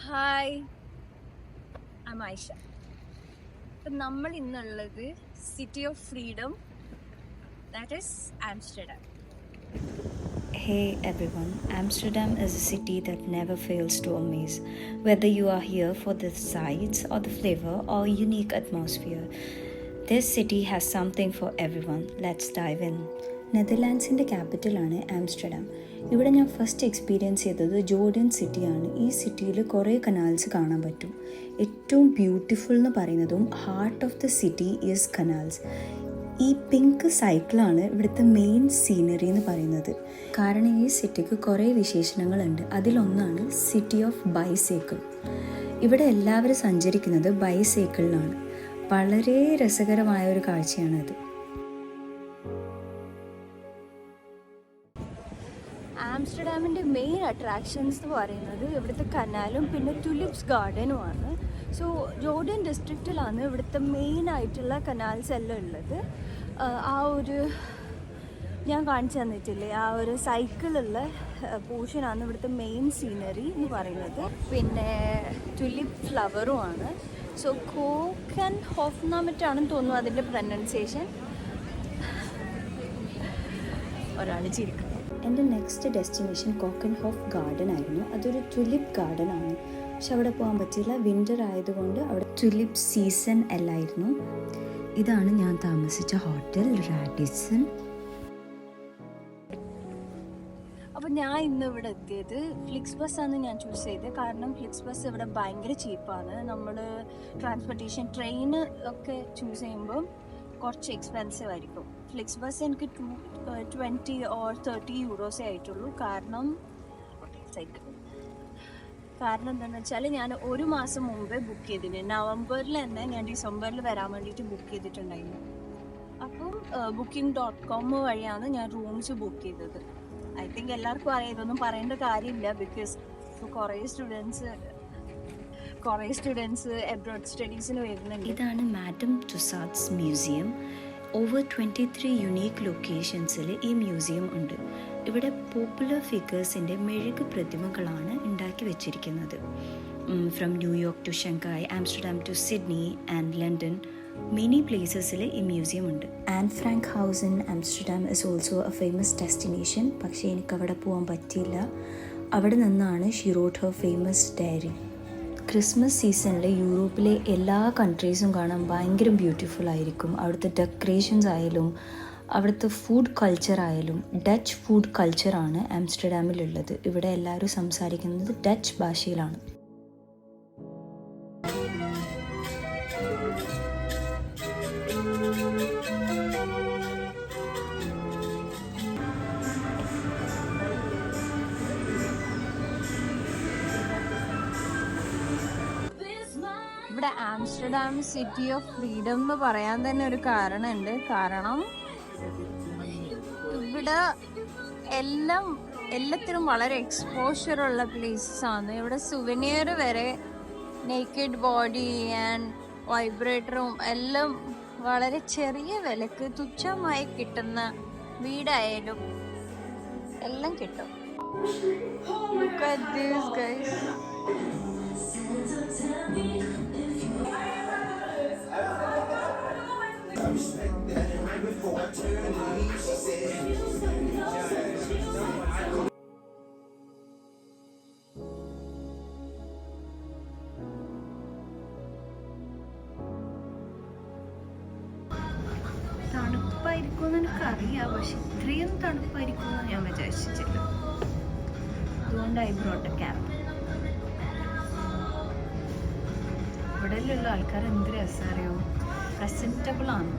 Hi, I Ayisha. അപ്പം നമ്മൾ ഇന്നുള്ളത് city of freedom, that is Amsterdam. Hey everyone, Amsterdam is a city that never fails to amaze. Whether you are here for the sights or the flavor or unique atmosphere, this city has something for everyone. Let's dive in. നെതർലാൻഡ്സിൻ്റെ ക്യാപിറ്റലാണ് Amsterdam. ഇവിടെ ഞാൻ first experience ചെയ്തത് Jordan സിറ്റിയാണ്. ഈ സിറ്റിയിൽ കുറേ canals കാണാൻ പറ്റും. ഏറ്റവും ബ്യൂട്ടിഫുൾ എന്ന് പറയുന്നതും heart of the city is canals. ഈ പിങ്ക് സൈക്കിളാണ് ഇവിടുത്തെ മെയിൻ സീനറി എന്ന് പറയുന്നത്. കാരണം ഈ സിറ്റിക്ക് കുറേ വിശേഷണങ്ങളുണ്ട്. അതിലൊന്നാണ് സിറ്റി ഓഫ് ബൈസൈക്കിൾ. ഇവിടെ എല്ലാവരും സഞ്ചരിക്കുന്നത് ബൈസൈക്കിളിലാണ്. വളരെ രസകരമായ ഒരു കാഴ്ചയാണത്. ആംസ്റ്റർഡാമിൻ്റെ മെയിൻ അട്രാക്ഷൻസ് എന്ന് പറയുന്നത് ഇവിടുത്തെ കനാലും പിന്നെ ടുലിപ്സ് ഗാർഡനുമാണ്. സോ ജോർഡൻ ഡിസ്ട്രിക്റ്റിലാണ് ഇവിടുത്തെ മെയിൻ ആയിട്ടുള്ള കനാൽസ് എല്ലാം ഉള്ളത്. ആ ഒരു ഞാൻ കാണിച്ചു തന്നിട്ടില്ലേ, ആ ഒരു സൈക്കിളുള്ള പോർഷനാണ് ഇവിടുത്തെ മെയിൻ സീനറി എന്ന് പറയുന്നത്. പിന്നെ ടുലിപ്പ് ഫ്ലവറുമാണ്. സോ കോക്കൻ ഹോഫ്നാമറ്റാണെന്ന് തോന്നുന്നു അതിൻ്റെ പ്രൊനൗൺസിയേഷൻ. ഒരാൾ ചിരിക്കും. എൻ്റെ നെക്സ്റ്റ് ഡെസ്റ്റിനേഷൻ കോക്കൻഹോഫ് ഗാർഡൻ ആയിരുന്നു. അതൊരു ടുലിപ്പ് ഗാർഡൻ ആണ്. പക്ഷെ അവിടെ പോകാൻ പറ്റില്ല, വിൻ്റർ ആയതുകൊണ്ട് അവിടെ ടുലിപ്പ് സീസൺ അല്ലായിരുന്നു. ഇതാണ് ഞാൻ താമസിച്ച ഹോട്ടൽ റാഡിസൺ. അപ്പോൾ ഞാൻ ഇന്ന് ഇവിടെ എത്തിയത് ഫ്ലിക്സ് ബസ്സാണ് ഞാൻ ചൂസ് ചെയ്തത്. കാരണം ഫ്ലിക്സ് ബസ് ഇവിടെ ഭയങ്കര ചീപ്പാണ്. നമ്മൾ ട്രാൻസ്പോർട്ടേഷൻ ട്രെയിൻ ഒക്കെ ചൂസ് ചെയ്യുമ്പോൾ കുറച്ച് എക്സ്പെൻസീവ് ആയിരിക്കും. ഫ്ലിക്സ് ബസ് എനിക്ക് 20 or 30 യൂറോസേ ആയിട്ടുള്ളൂ. കാരണം എന്താണെന്ന് വെച്ചാൽ ഞാൻ ഒരു മാസം മുമ്പേ ബുക്ക് ചെയ്തിന്. നവംബറിൽ തന്നെ ഞാൻ ഡിസംബറിൽ വരാൻ വേണ്ടിയിട്ട് ബുക്ക് ചെയ്തിട്ടുണ്ടായിരുന്നു. അപ്പം booking.com വഴിയാണ് ഞാൻ റൂംസ് ബുക്ക് ചെയ്തത്. ഐ തിങ്ക് എല്ലാവർക്കും അറിയാം, ഇതൊന്നും പറയേണ്ട കാര്യമില്ല. ബിക്കോസ് കുറേ സ്റ്റുഡൻസ് എബ്രോഡ് സ്റ്റഡീസിന് വരുന്നുണ്ട്. ഇതാണ് madam Tussauds museum. Over 23 unique ലൊക്കേഷൻസിൽ ഈ മ്യൂസിയം ഉണ്ട്. ഇവിടെ പോപ്പുലർ ഫിഗേഴ്സിൻ്റെ മെഴുക് പ്രതിമകളാണ് ഉണ്ടാക്കി വെച്ചിരിക്കുന്നത്. From New York to Shanghai, Amsterdam to Sydney and London, many പ്ലേസസിൽ ഈ മ്യൂസിയം ഉണ്ട്. Anne Frank house in Amsterdam is also a famous destination. പക്ഷേ എനിക്കവിടെ പോകാൻ പറ്റിയില്ല. അവിടെ നിന്നാണ് she wrote her famous diary. Christmas സീസണിൽ യൂറോപ്പിലെ എല്ലാ കൺട്രീസും കാണാൻ ഭയങ്കര ബ്യൂട്ടിഫുൾ ആയിരിക്കും. അവിടുത്തെ ഡെക്കറേഷൻസ് ആയാലും അവിടുത്തെ ഫുഡ് കൾച്ചർ ആയാലും. ഡച്ച് ഫുഡ് കൾച്ചറാണ് ആംസ്റ്റർഡാമിലുള്ളത്. ഇവിടെ എല്ലാവരും സംസാരിക്കുന്നത് ഡച്ച് ഭാഷയിലാണ്. ഇവിടെ ആംസ്റ്റർഡാം സിറ്റി ഓഫ് ഫ്രീഡം എന്ന് പറയാൻ തന്നെ ഒരു കാരണമുണ്ട്. കാരണം ഇവിടെ എല്ലാത്തിനും വളരെ എക്സ്പോഷർ ഉള്ള പ്ലേസസ് ആണ്. ഇവിടെ സുവനിയർ വരെ, നേക്കഡ് ബോഡി ആൻഡ് വൈബ്രേറ്ററും എല്ലാം വളരെ ചെറിയ വിലക്ക് തുച്ഛമായി കിട്ടുന്ന വീടായാലും എല്ലാം കിട്ടും. Look at this, guys. തണുപ്പായിരിക്കുമെന്ന് എനിക്കറിയാം, പക്ഷെ ഇത്രയും തണുപ്പായിരിക്കുമെന്ന് ഞാൻ വിചാരിച്ചിട്ടില്ല. അതുകൊണ്ട് ഐ ബ്രോട്ട് എ ക്യാപ്പ്. ഇവിടെയുള്ള ആൾക്കാർ എന്ത് രസമറിയോ, പ്രസൻറ്റബിളാണ്.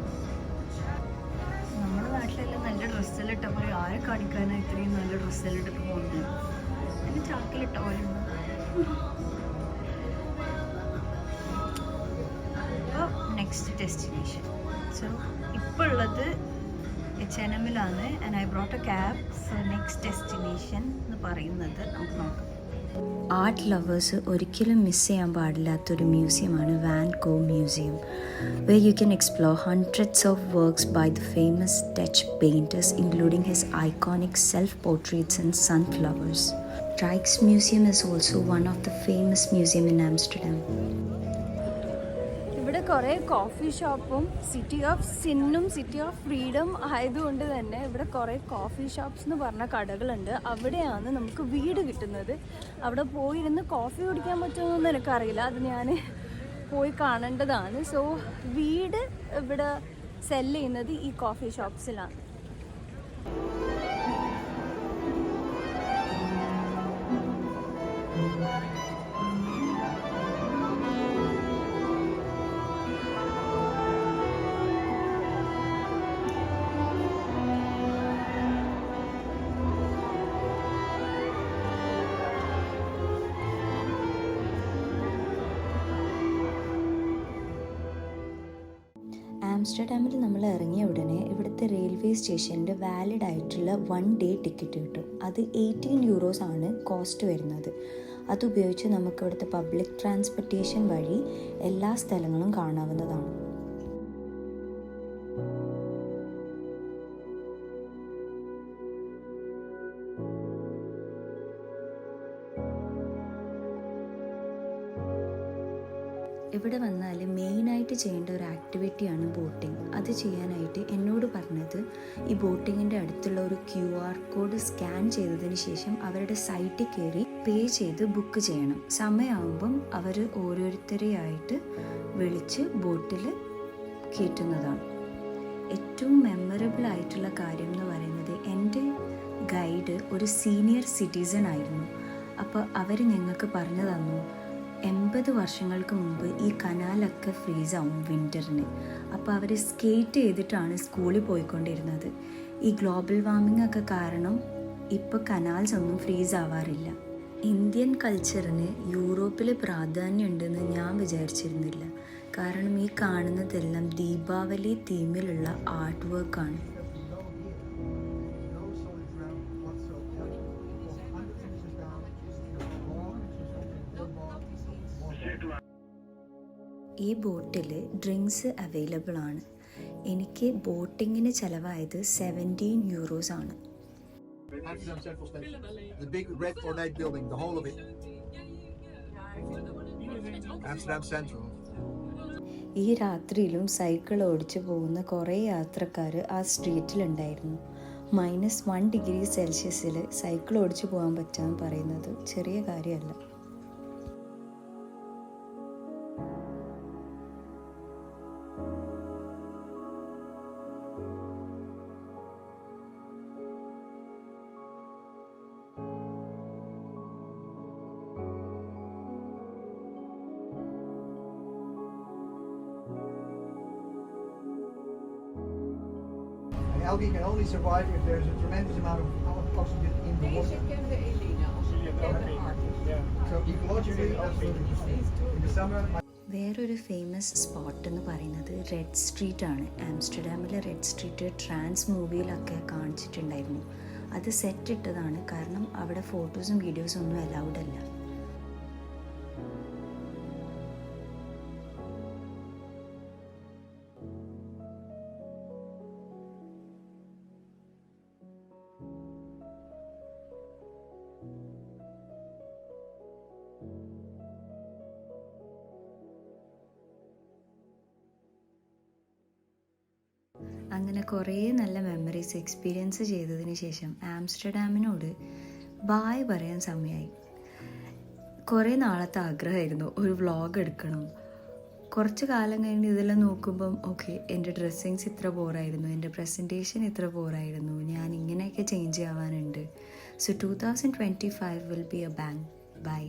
നമ്മുടെ നാട്ടിലെല്ലാം നല്ല ഡ്രസ്സെല്ലാം പോലെ ആരെ കാണിക്കാനാണ് ഇത്രയും നല്ല ഡ്രസ്സെല്ലാം ഇട്ടിട്ട് പോകുന്നത്? അതിന് ചാക്കിലിട്ട പോലെ. അപ്പോൾ നെക്സ്റ്റ് ഡെസ്റ്റിനേഷൻ. സോ ഇപ്പോൾ ഉള്ളത് H&Mലാണ്. And I brought a cab. So next destination എന്ന് പറയുന്നത് നമുക്ക് നോക്കാം. ആർട്ട് ലവേഴ്സ് ഒരിക്കലും മിസ് ചെയ്യാൻ പാടില്ലാത്തൊരു മ്യൂസിയമാണ് Van Gogh museum, where you can explore hundreds of works by the famous Dutch painters, including his iconic self-portraits and sunflowers. Rijksmuseum is also one of the famous museum in Amsterdam. ഇവിടെ കുറേ coffee ഷോപ്പും city of സിന്നും city of freedom ആയതുകൊണ്ട് തന്നെ ഇവിടെ കുറേ coffee shops എന്ന് പറഞ്ഞ കടകളുണ്ട്. അവിടെയാണ് നമുക്ക് വീട് കിട്ടുന്നത്. അവിടെ പോയിരുന്ന് കോഫി കുടിക്കാൻ പറ്റുമെന്നൊന്നും എനിക്കറിയില്ല, അത് ഞാൻ പോയി കാണേണ്ടതാണ്. സോ വീട് ഇവിടെ സെല് ചെയ്യുന്നത് ഈ കോഫി ഷോപ്സിലാണ്. ആംസ്റ്റർഡാമിൽ നമ്മൾ ഇറങ്ങിയ ഉടനെ ഇവിടുത്തെ റെയിൽവേ സ്റ്റേഷനിൽ വാലിഡ് ആയിട്ടുള്ള 1 ഡേ ടിക്കറ്റ് കിട്ടും. അത് 18 യൂറോസ് ആണ് കോസ്റ്റ് വരുന്നത്. അതുപയോഗിച്ച് നമുക്ക് ഇവിടുത്തെ പബ്ലിക് ട്രാൻസ്പോർട്ടേഷൻ വഴി എല്ലാ സ്ഥലങ്ങളും കാണാവുന്നതാണ്. ഇവിടെ വന്നാൽ മെയിനായിട്ട് ചെയ്യേണ്ട ഒരു ആക്ടിവിറ്റിയാണ് ബോട്ടിംഗ്. അത് ചെയ്യാനായിട്ട് എന്നോട് പറഞ്ഞത് ഈ ബോട്ടിങ്ങിൻ്റെ അടുത്തുള്ള ഒരു QR കോഡ് സ്കാൻ ചെയ്തതിന് ശേഷം അവരുടെ സൈറ്റിൽ കയറി പേ ചെയ്ത് ബുക്ക് ചെയ്യണം. സമയമാകുമ്പം അവർ ഓരോരുത്തരെയായിട്ട് വിളിച്ച് ബോട്ടിൽ കയറ്റുന്നതാണ്. ഏറ്റവും മെമ്മറബിൾ ആയിട്ടുള്ള കാര്യം എന്ന് പറയുന്നത് എൻ്റെ ഗൈഡ് ഒരു സീനിയർ സിറ്റിസൺ ആയിരുന്നു. അപ്പോൾ അവർ ഞങ്ങൾക്ക് പറഞ്ഞു തന്നു 80 വർഷങ്ങൾക്ക് മുമ്പ് ഈ കനാലൊക്കെ ഫ്രീസാവും വിൻ്ററിന്. അപ്പോൾ അവർ സ്കേറ്റ് ചെയ്തിട്ടാണ് സ്കൂളിൽ പോയിക്കൊണ്ടിരുന്നത്. ഈ ഗ്ലോബൽ വാർമിംഗ് ഒക്കെ കാരണം ഇപ്പോൾ കനാൽസ് ഒന്നും ഫ്രീസ് ആവാറില്ല. ഇന്ത്യൻ കൾച്ചറിന് യൂറോപ്പിൽ പ്രാധാന്യമുണ്ടെന്ന് ഞാൻ വിചാരിച്ചിരുന്നില്ല. കാരണം ഈ കാണുന്നതെല്ലാം ദീപാവലി തീമിലുള്ള ആർട്ട് വർക്കാണ്. ഈ ബോട്ടിൽ ഡ്രിങ്ക്സ് അവൈലബിൾ ആണ്. എനിക്ക് ബോട്ടിങ്ങിന് ചിലവായത് 17 യൂറോസ് ആണ്. Amsterdam Central Station. The big red ornate building, the whole of it. Amsterdam Central. ഈ രാത്രിയിലും സൈക്കിൾ ഓടിച്ചു പോകുന്ന കുറേ യാത്രക്കാർ ആ സ്ട്രീറ്റിലുണ്ടായിരുന്നു. -1 ഡിഗ്രി സെൽഷ്യസിൽ സൈക്കിൾ ഓടിച്ചു പോകാൻ പറ്റാന്ന് പറയുന്നത് ചെറിയ കാര്യമല്ല. Algae can only survive if there's a tremendous amount of oxygen in the water. So ecologically, also in the summer. വേറൊരു ഫേമസ് സ്പോട്ട് എന്ന് പറയുന്നത് റെഡ് സ്ട്രീറ്റ് ആണ്. ആംസ്റ്റർഡാമിലെ റെഡ് സ്ട്രീറ്റ് ട്രാൻസ് മൂവിയിലൊക്കെ കാണിച്ചിട്ടുണ്ടായിരുന്നു. അത് സെറ്റ് ഇട്ടതാണ്, കാരണം അവിടെ ഫോട്ടോസും വീഡിയോസും ഒന്നും അലൗഡ് അല്ല. അങ്ങനെ കുറേ നല്ല മെമ്മറീസ് എക്സ്പീരിയൻസ് ചെയ്തതിന് ശേഷം ആംസ്റ്റർഡാമിനോട് ബായ് പറയാൻ സമയമായി. കുറേ നാളത്തെ ആഗ്രഹമായിരുന്നു ഒരു വ്ളോഗ് എടുക്കണം. കുറച്ച് കാലം കഴിഞ്ഞ് ഇതെല്ലാം നോക്കുമ്പം ഓക്കെ, എൻ്റെ ഡ്രസ്സിങ്സ് ഇത്ര ബോറായിരുന്നു, എൻ്റെ പ്രസൻറ്റേഷൻ ഇത്ര ബോറായിരുന്നു, ഞാൻ ഇങ്ങനെയൊക്കെ ചേഞ്ച് ആവാനുണ്ട്. So 2025 will be a bang. By.